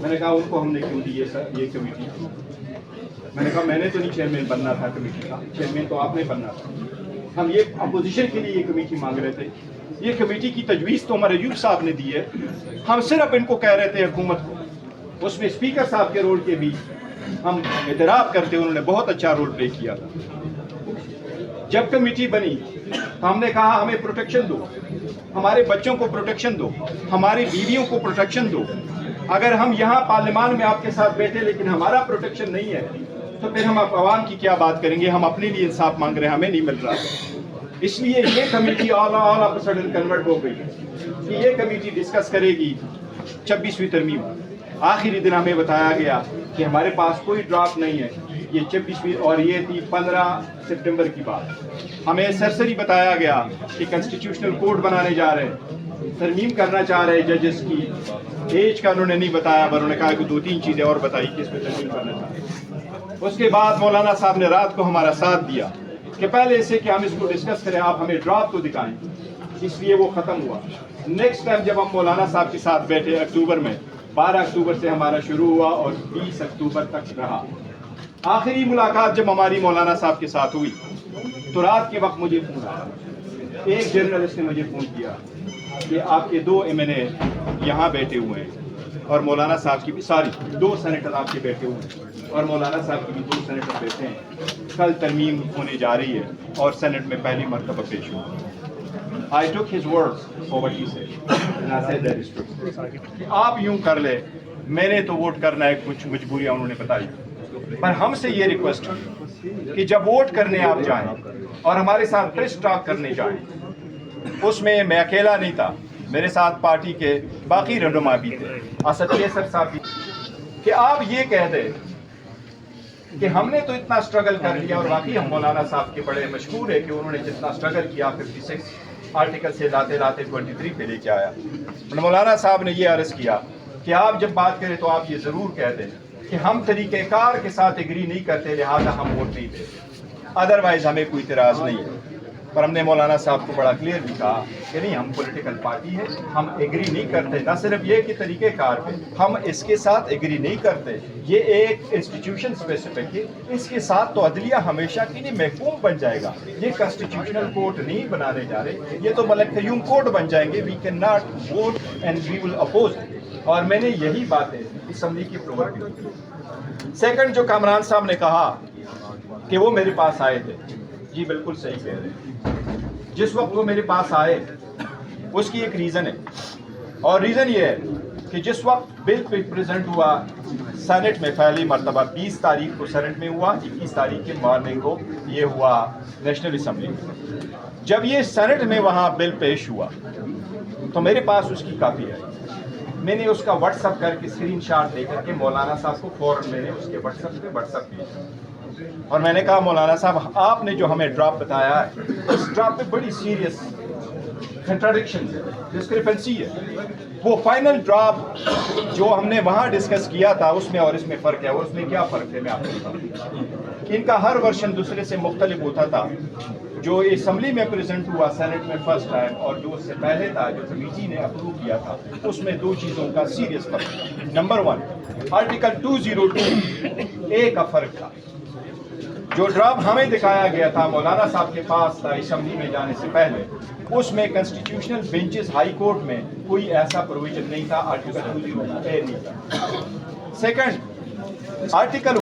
میں نے کہا ان کو ہم نے کیوں دی یہ کمیٹی؟ میں نے کہا میں نے تو نہیں چیئرمین بننا تھا کمیٹی کا، چیئرمین تو آپ نے بننا تھا. ہم یہ اپوزیشن کے لیے یہ کمیٹی مانگ رہے تھے. یہ کمیٹی کی تجویز تو ہمارے ایوب صاحب نے دی ہے. ہم صرف ان کو کہہ رہے تھے حکومت کو، اس میں اسپیکر صاحب کے رول کے بھی ہم اعتراف کرتے، انہوں نے بہت اچھا رول پلے کیا تھا. جب کمیٹی بنی تو ہم نے کہا ہمیں پروٹیکشن دو، ہمارے بچوں کو پروٹیکشن دو، ہماری بیویوں کو پروٹیکشن دو. اگر ہم یہاں پارلیمان میں آپ کے ساتھ بیٹھے لیکن ہمارا پروٹیکشن نہیں ہے تو پھر ہم عوام کی کیا بات کریں گے؟ ہم اپنے لیے انصاف مانگ رہے ہیں، ہمیں نہیں مل رہا. اس لیے یہ committee all of sudden convert ہو گئی کہ یہ کمیٹی ڈسکس کرے گی 26ویں ترمیم. آخری دن ہمیں بتایا گیا کہ ہمارے پاس کوئی ڈرافٹ نہیں ہے. یہ 26ویں اور یہ تھی 15 سپٹمبر کی بات. ہمیں سرسری بتایا گیا کہ کنسٹیٹیوشنل کوڈ بنانے جا رہے ہیں، ترمیم کرنا چاہ رہے ہیں ججز کی. ایج کا انہوں نے نہیں بتایا، پر انہوں نے کہا کہ 2-3 چیزیں اور بتائی کہ اس میں ترمیم کرنا چاہ رہے ہیں. اس کے بعد مولانا صاحب نے رات کو ہمارا ساتھ دیا کہ پہلے سے کہ ہم اس کو ڈسکس کریں، آپ ہمیں ڈرافٹ تو دکھائیں. اس لیے وہ ختم ہوا. نیکسٹ ٹائم جب ہم مولانا صاحب کے ساتھ بیٹھے اکتوبر میں، 12 اکتوبر سے ہمارا شروع ہوا اور 20 اکتوبر تک رہا. آخری ملاقات جب ہماری مولانا صاحب کے ساتھ ہوئی تو رات کے وقت مجھے فون آیا. ایک جرنلسٹ نے مجھے فون کیا کہ آپ کے 2 MNA یہاں بیٹھے ہوئے ہیں اور مولانا صاحب کی بھی 2 سینیٹر آپ کے بیٹھے ہوئے ہیں اور مولانا صاحب کی بھی 2 سینیٹر بیٹھے ہیں. کل ترمیم ہونے جا رہی ہے اور سینٹ میں پہلی مرتبہ پیش ہوگی. I took his words for what he said and I said that is true. آپ یوں کر لے، میں نے تو ووٹ کرنا ہے، کچھ مجبوریاں انہوں نے بتائی، پر ہم سے یہ ریکویسٹ ہے کہ جب ووٹ کرنے آپ جائیں اور ہمارے ساتھ پریس ٹاک کرنے جائیں، اس میں میں اکیلا نہیں تھا، میرے ساتھ پارٹی کے باقی رہنما بھی تھے، اسد کیسر صاحب بھی، کہ آپ یہ کہہ دیں کہ ہم نے تو اتنا اسٹرگل کر لیا. اور واقعی ہم مولانا صاحب کے بڑے مشہور ہے کہ انہوں نے جتنا اسٹرگل کیا 56 آرٹیکل سے لاتے 23 پہ لے کے آیا. مولانا صاحب نے یہ عرض کیا کہ آپ جب بات کریں تو آپ یہ ضرور کہہ دیں کہ ہم طریقہ کار کے ساتھ ایگری نہیں کرتے، لہٰذا ہم ووٹ نہیں دیتے، ادروائز ہمیں کوئی اعتراض نہیں ہے. پر ہم نے مولانا صاحب کو بڑا کلیئر بھی کہا کہ نہیں، ہم پولیٹیکل پارٹی ہے، ہم ایگری نہیں کرتے. نہ صرف یہ کہ طریقہ کار پہ ہم اس کے ساتھ ایگری نہیں کرتے، یہ ایک انسٹیٹیوشن اسپیسیفک ہے، اس کے ساتھ تو عدلیہ ہمیشہ کے لیے محکوم بن جائے گا. یہ کنسٹیٹیوشنل کورٹ نہیں بنانے جا رہے، یہ تو ملک قیوم کورٹ بن جائیں گے. We can not vote and we will oppose. اور میں نے یہی باتیں اسمبلی کے فلور پہ کی. سیکنڈ، جو کامران صاحب نے کہا کہ وہ میرے پاس آئے تھے، جی بالکل صحیح کہہ رہے ہیں. جس وقت وہ میرے پاس آئے اس کی ایک ریزن ہے، اور ریزن یہ ہے کہ جس وقت بل پریزنٹ ہوا سینٹ میں پہلی مرتبہ 20 تاریخ کو سینٹ میں ہوا، 21 تاریخ کے مارننگ کو یہ ہوا نیشنل اسمبلی میں. جب یہ سینٹ میں وہاں بل پیش ہوا تو میرے پاس اس کی کاپی ہے. میں نے اس کا واٹس ایپ کر کے اسکرین شاٹ لے کر کے مولانا صاحب کو فوراً میں نے اس کے واٹس ایپ کیا اور میں نے کہا مولانا صاحب آپ نے جو ہمیں ڈراپ بتایا ہے اس ڈراپ میں بڑی سیریس کنٹراڈکشن ہے، ڈسکرپنسی ہے. وہ فائنل ڈراپ جو ہم نے وہاں ڈسکس کیا تھا اس میں اور اس میں فرق ہے. اور اس میں کیا فرق ہے میں آپ کو بتاؤں. ان کا ہر ورژن دوسرے سے مختلف ہوتا تھا. جو اسمبلی میں پریزنٹ ہوا سینٹ میں فرسٹ ٹائم اور جو اس سے پہلے تھا جو کمیٹی نے اپروو کیا تھا، اس میں 2 چیزوں کا سیریس فرق ہے. نمبر 1 آرٹیکل 202A کا فرق تھا. جو ڈراپ ہمیں دکھایا گیا تھا مولانا صاحب کے پاس تھا اسمبلی میں جانے سے پہلے، اس میں کنسٹیٹیوشنل بینچز ہائی کورٹ میں کوئی ایسا پروویژن نہیں تھا، آرٹیکل 202A نہیں تھا. Second, article